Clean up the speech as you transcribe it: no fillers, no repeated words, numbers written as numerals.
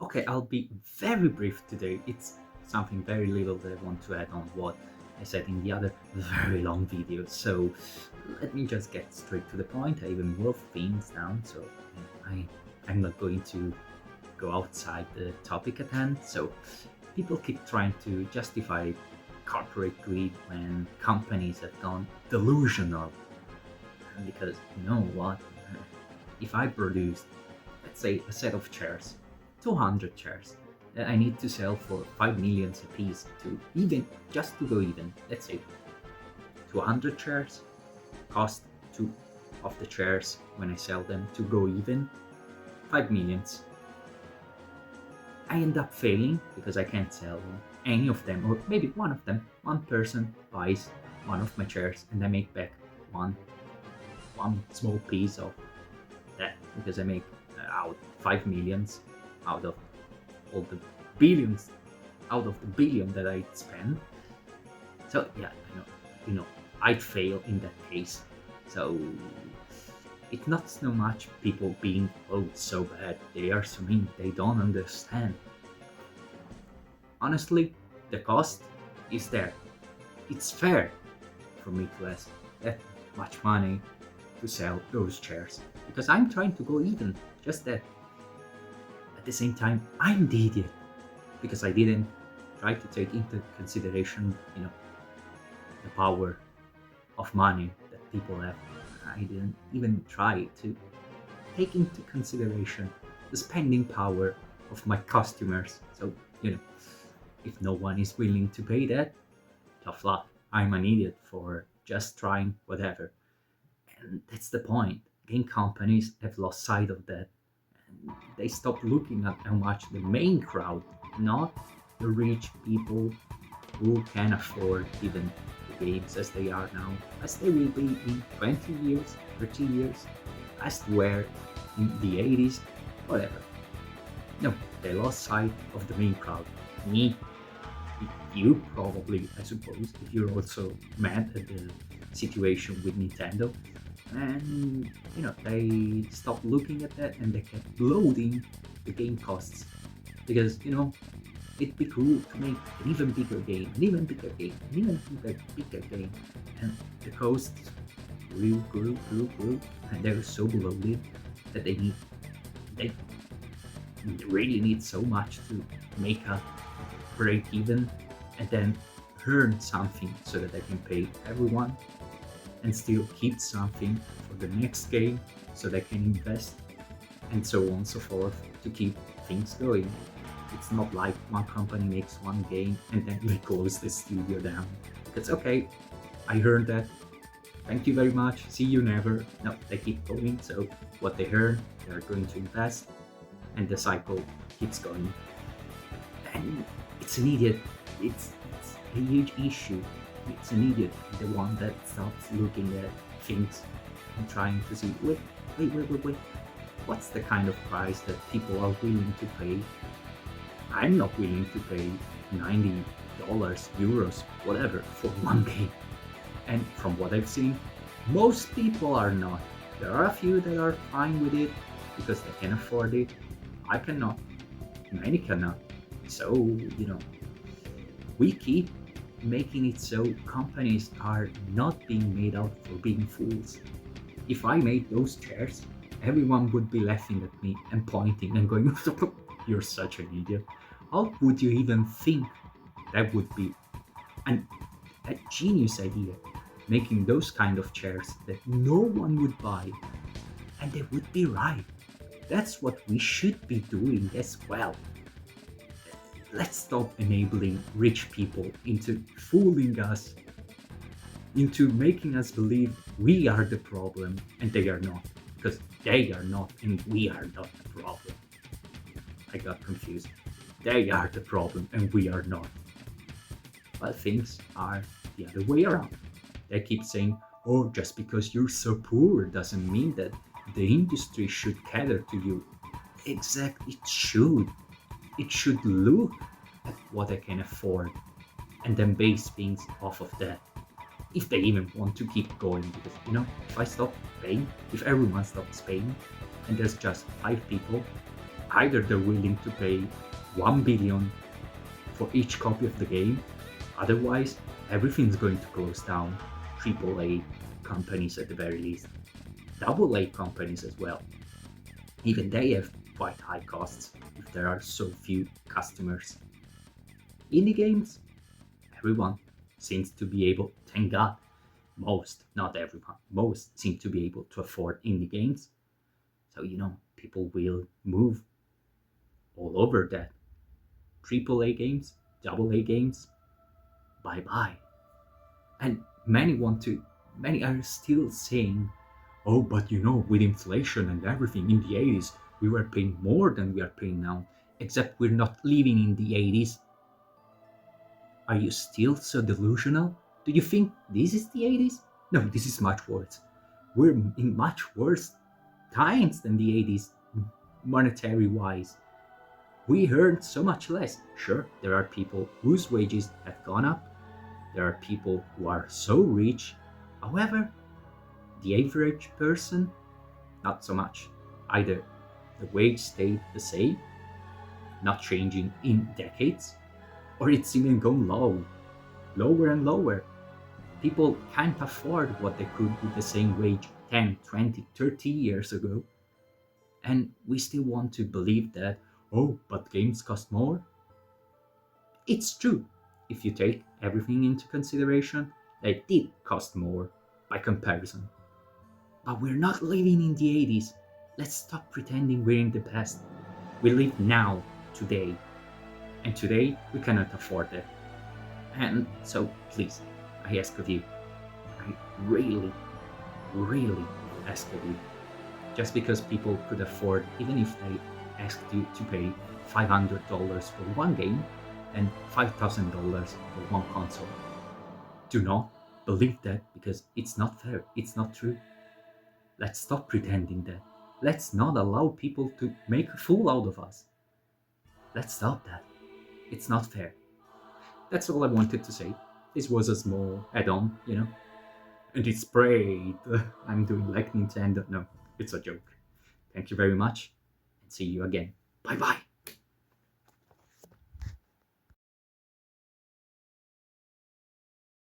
Okay, I'll be very brief today. It's something very little that I want to add on what I said in the other very long video. So let me just get straight to the point. I even wrote things down, so I'm not going to go outside the topic at hand. So people keep trying to justify corporate greed when companies have gone delusional. Because you know what? If I produced, let's say, a set of chairs, 200 chairs, that I need to sell for 5 millions a piece to even, just to go even, let's say 200 chairs cost two of the chairs when I sell them to go even, 5 millions. I end up failing because I can't sell any of them, or maybe one of them. One person buys one of my chairs and I make back one small piece of that because I make out 5 millions out of all the billions, out of the billion that I spend. So yeah, I'd fail in that case. So it's not so much people being, oh, so bad, they are so mean, they don't understand. Honestly, the cost is there. It's fair for me to ask that much money to sell those chairs because I'm trying to go even, just that. At the same time, I'm the idiot because I didn't try to take into consideration, the power of money that people have. I didn't even try to take into consideration the spending power of my customers. So, if no one is willing to pay that, tough luck. I'm an idiot for just trying whatever. And that's the point. Game companies have lost sight of that. And they stop looking at how much the main crowd, not the rich people who can afford even the games as they are now, as they will be in 20 years, 30 years, as they were in the 80s, whatever. No, they lost sight of the main crowd. Me, you probably, I suppose, if you're also mad at the situation with Nintendo. And they stopped looking at that and they kept loading the game costs because it'd be cool to make an even bigger game, an even bigger game, an even bigger game, and the costs grew, and they were so bloated that they really need so much to make a break even and then earn something so that they can pay everyone and still keep something for the next game so they can invest and so on and so forth to keep things going. It's not like one company makes one game and then they close the studio down. It's okay, I heard that, thank you very much, see you never. No, they keep going, so what they earn, they're going to invest and the cycle keeps going. And it's an idiot, it's a huge issue. It's an idiot, the one that stops looking at things and trying to see, wait, what's the kind of price that people are willing to pay? I'm not willing to pay $90, euros, whatever, for one game. And from what I've seen, most people are not. There are a few that are fine with it because they can afford it. I cannot. Many cannot. So, we keep making it so companies are not being made out for being fools. If I made those chairs, everyone would be laughing at me and pointing and going, you're such an idiot. How would you even think that would be a genius idea, making those kind of chairs that no one would buy? And they would be right. That's what we should be doing as well. Let's stop enabling rich people into fooling us, into making us believe we are the problem and they are not, because they are not and we are not the problem. I got confused. They are the problem and we are not. But things are the other way around. They keep saying, oh, just because you're so poor doesn't mean that the industry should cater to you. Exactly, it should. It should look at what I can afford and then base things off of that. If they even want to keep going, because if I stop paying, if everyone stops paying and there's just 5 people, Either they're willing to pay 1 billion for each copy of the game, otherwise everything's going to close down. AAA companies at the very least. AA companies as well. Even they have quite high costs if there are so few customers. Indie games, everyone seems to be able, thank God, most, not everyone, most seem to be able to afford indie games. So, people will move all over that. AAA games, AA games, bye-bye. And many are still saying, oh, but with inflation and everything in the 80s, we were paying more than we are paying now, except we're not living in the 80s. Are you still so delusional? Do you think this is the 80s? No, this is much worse. We're in much worse times than the 80s, monetary-wise. We earn so much less. Sure, there are people whose wages have gone up. There are people who are so rich. However, the average person, not so much. Either the wage stayed the same, not changing in decades, or it's even gone lower and lower. People can't afford what they could with the same wage 10, 20, 30 years ago. And we still want to believe that, oh, but games cost more? It's true. If you take everything into consideration, they did cost more by comparison. But we're not living in the 80s. Let's stop pretending we're in the past. We live now, today. And today, we cannot afford it. And so, please, I ask of you, I really, really ask of you, just because people could afford, even if they asked you to pay $500 for one game and $5,000 for one console. Do not believe that, because it's not fair, it's not true. Let's stop pretending that. Let's not allow people to make a fool out of us. Let's stop that. It's not fair. That's all I wanted to say. This was a small add-on, And it's great. I'm doing like Nintendo. No, it's a joke. Thank you very much, and see you again. Bye-bye.